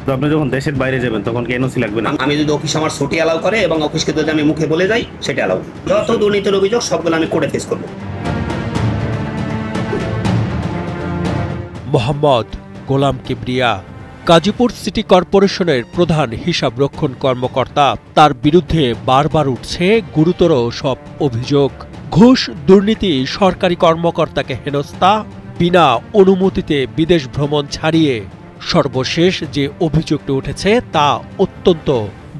তো আপনি যখন দেশের বাইরে যাবেন তখন কি এনওসি লাগবে না? আমি যদি অফিস আমার ছুটি অ্যালাউ করে এবং অফিসকে যদি আমি মুখে বলে যাই সেটা অ্যালাউ। যত দুর্নীতির অভিযোগ সবগুলো আমি কোর্টে ফেস করব। মোহাম্মদ গোলাম কিবরিয়া গাজীপুর সিটি কর্পোরেশনের প্রধান হিসাবরক্ষণ কর্মকর্তা। তার বিরুদ্ধে বারবার উঠছে গুরুতর সব অভিযোগ। ঘুষ, দুর্নীতি, সরকারি কর্মকর্তাকে হেনস্থা, বিনা অনুমতিতে বিদেশ ভ্রমণ ছাড়িয়ে সর্বশেষ যে অভিযোগটি উঠেছে তা অত্যন্ত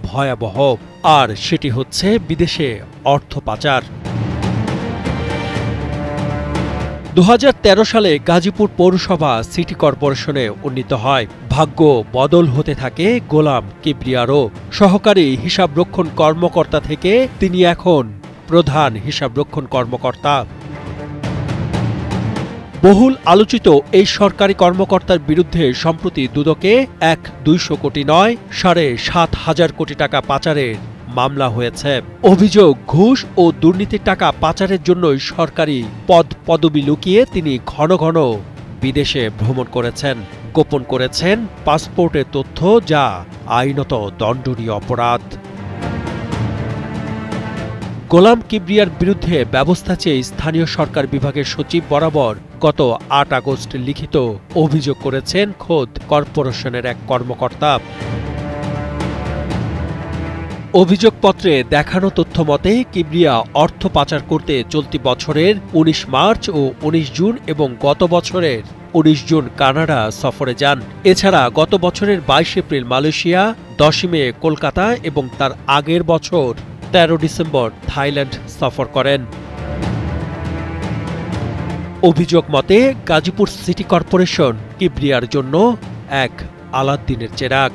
ভয়াবহ, আর সেটি হচ্ছে বিদেশে অর্থ পাচার। 2013 সালে গাজীপুর পৌরসভা সিটি কর্পোরেশনে উন্নীত হয়। ভাগ্য বদল হতে থাকে গোলাম কিবরিয়ারও। সহকারী হিসাবরক্ষণ কর্মকর্তা থেকে তিনি এখন প্রধান হিসাবরক্ষণ কর্মকর্তা। বহুল আলোচিত এই সরকারি কর্মকর্তার বিরুদ্ধে সম্প্রতি দুদকে 200 কোটি নয় 7,500 কোটি টাকা পাচারের মামলা হয়েছে। অভিযোগ, ঘুষ ও দুর্নীতির টাকা পাচারের জন্যই সরকারি পদবি লুকিয়ে তিনি ঘন ঘন বিদেশে ভ্রমণ করেছেন, গোপন করেছেন পাসপোর্টের তথ্য, যা আইনত দণ্ডনীয় অপরাধ। গোলাম কিবরিয়ার বিরুদ্ধে ব্যবস্থা চেয়ে স্থানীয় সরকার বিভাগের সচিব বরাবর গত 8 আগস্ট লিখিত অভিযোগ করেছেন খোদ কর্পোরেশনের এক কর্মকর্তা। অভিযোগপত্রে দেখানো তথ্য মতে কিবরিয়া অর্থ পাচার করতে চলতি বছরের 19 মার্চ ও 19 জুন এবং গত বছরের 19 জুন কানাডা সফরে যান। এছাড়া গত বছরের 22 এপ্রিল মালয়েশিয়া, 10 মে কলকাতা এবং তার আগের বছর 13 ডিসেম্বর থাইল্যান্ড সফর করেন। অভিযোগ মতে গাজীপুর সিটি কর্পোরেশন কিবরিয়ার জন্য এক আলাদ্দিনের চেরাগ।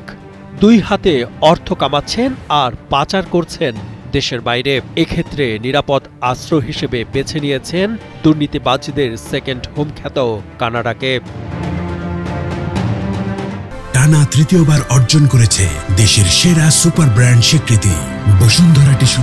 2 হাতে অর্থ কামাচ্ছেন আর পাচার করছেন দেশের বাইরে। এক্ষেত্রে নিরাপদ আশ্রয় হিসেবে বেছে নিয়েছেন দুর্নীতিবাজদের সেকেন্ড হোম খ্যাত কানাডাকে। টানা তৃতীয়বার অর্জন করেছে দেশের সেরা সুপার ব্র্যান্ড স্বীকৃতি বসুন্ধরা টিস্যু।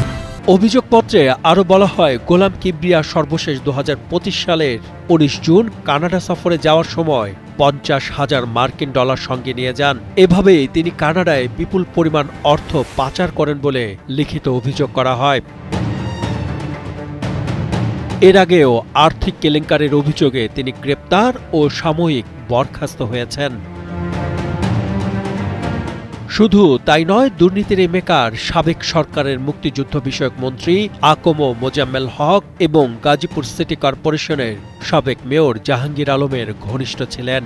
অভিযোগপত্রে আরও বলা হয়, গোলাম কিবরিয়া সর্বশেষ 2025 সালের 19 জুন কানাডা সফরে যাওয়ার সময় 50,000 মার্কিন ডলার সঙ্গে নিয়ে যান। এভাবেই তিনি কানাডায় বিপুল পরিমাণ অর্থ পাচার করেন বলে লিখিত অভিযোগ করা হয়। এর আগেও আর্থিক কেলেঙ্কারির অভিযোগে তিনি গ্রেপ্তার ও সাময়িক বরখাস্ত হয়েছেন। শুধু তাই নয়, দুর্নীতির এই মেকার সাবেক সরকারের মুক্তিযুদ্ধ বিষয়ক মন্ত্রী আকম মোজাম্মেল হক এবং গাজীপুর সিটি কর্পোরেশনের সাবেক মেয়র জাহাঙ্গীর আলমের ঘনিষ্ঠ ছিলেন।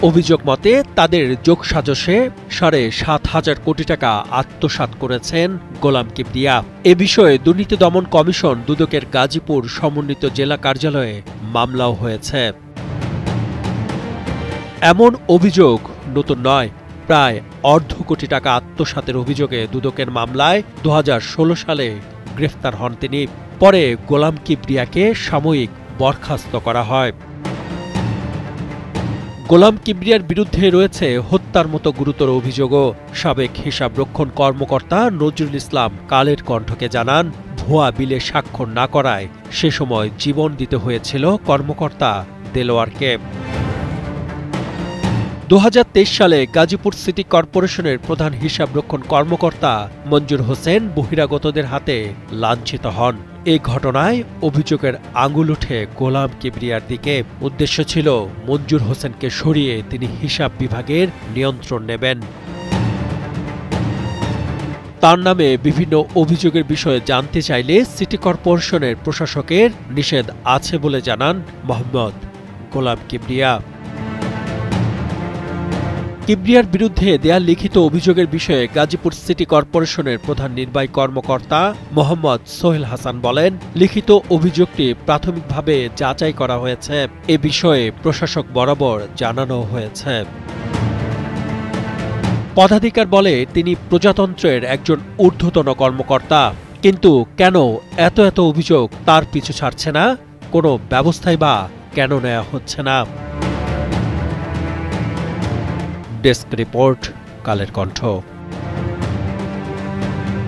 অভিযোগ মতে তাদের যোগসাজশে 7,500 কোটি টাকা আত্মসাৎ করেছেন গোলাম কিবরিয়া। এ বিষয়ে দুর্নীতি দমন কমিশন দুদকের গাজীপুর সমন্বিত জেলা কার্যালয়ে মামলাও হয়েছে। এমন অভিযোগ নতুন নয়। প্রায় 1/2 কোটি টাকা আত্মসাতের অভিযোগে দুদকের মামলায় 2016 সালে গ্রেফতার হন তিনি। পরে গোলাম কিবরিয়াকে সাময়িক বরখাস্ত করা হয়। গোলাম কিবরিয়ার বিরুদ্ধে রয়েছে হত্যার মতো গুরুতর অভিযোগও। সাবেক হিসাবরক্ষণ কর্মকর্তা নজরুল ইসলাম কালের কণ্ঠকে জানান, ভুয়া বিলে স্বাক্ষর না করায় সে সময় জীবন দিতে হয়েছিল কর্মকর্তা দেলোয়ারকে। 2023 সালে গাজীপুর সিটি কর্পোরেশনের প্রধান হিসাবরক্ষণ কর্মকর্তা মঞ্জুর হোসেন বহিরাগতদের হাতে লাঞ্ছিত হন। এই ঘটনায় অভিযোগের আঙুল উঠে গোলাম কিবরিয়ার দিকে। উদ্দেশ্য ছিল মঞ্জুর হোসেনকে সরিয়ে তিনি হিসাব বিভাগের নিয়ন্ত্রণ নেবেন। তার নামে বিভিন্ন অভিযোগের বিষয়ে জানতে চাইলে সিটি কর্পোরেশনের প্রশাসকের নিষেধ আছে বলে জানান মোহাম্মদ গোলাম কিবরিয়া। কিবরিয়ার বিরুদ্ধে দেয়া লিখিত অভিযোগের বিষয়ে গাজীপুর সিটি কর্পোরেশনের প্রধান নির্বাহী কর্মকর্তা মোহাম্মদ সোহেল হাসান বলেন, লিখিত অভিযোগটি প্রাথমিকভাবে যাচাই করা হয়েছে। এ বিষয়ে প্রশাসক বরাবর জানানো হয়েছে। পদাধিকার বলে তিনি প্রজাতন্ত্রের একজন ঊর্ধ্বতন কর্মকর্তা, কিন্তু কেন এত অভিযোগ তার পিছু ছাড়ছে না, কোনো ব্যবস্থাই বা কেন নেওয়া হচ্ছে না। Desk report, Kaler Kantho.